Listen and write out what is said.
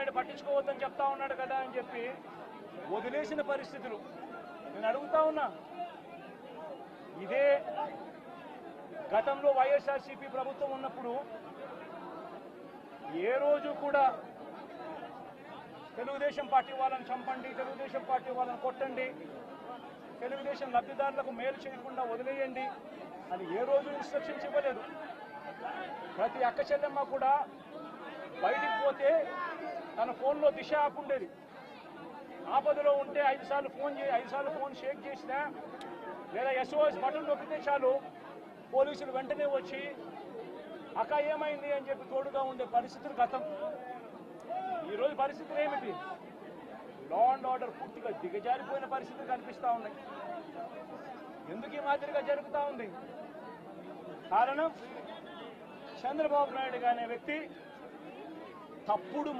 నాయుడు పట్టించుకోవద్దని చెప్తా ఉన్నాడు కదా అని చెప్పి వదిలేసిన పరిస్థితులు. నేను అడుగుతా ఉన్నా, ఇదే గతంలో వైఎస్ఆర్సీపీ ప్రభుత్వం ఉన్నప్పుడు ఏ రోజు కూడా తెలుగుదేశం పార్టీ వాళ్ళని చంపండి, తెలుగుదేశం పార్టీ వాళ్ళని కొట్టండి, తెలుగుదేశం లబ్ధిదారులకు మేలు చేయకుండా వదిలేయండి అని ఏ రోజు ఇన్స్ట్రక్షన్స్ ఇవ్వలేదు. ప్రతి అక్క చెల్లెమ్మ కూడా బయటికి పోతే తన ఫోన్లో దిశ యాప్ ఉండేది. ఆపదలో ఉంటే 5 సార్లు ఫోన్ షేక్ చేసినా లేదా SOS బటన్ నొక్కితే చాలు పోలీసులు వెంటనే వచ్చి అక్క ఏమైంది అని చెప్పి తోడుగా ఉండే పరిస్థితులు గతం. ఈరోజు పరిస్థితులు ఏమిటి? లా అండ్ ఆర్డర్ పూర్తిగా దిగజారిపోయిన పరిస్థితులు కనిపిస్తూ ఉన్నాయి. ఎందుకు ఈ మాదిరిగా జరుగుతూ ఉంది? కారణం చంద్రబాబు నాయుడు అనే వ్యక్తి తప్పుడు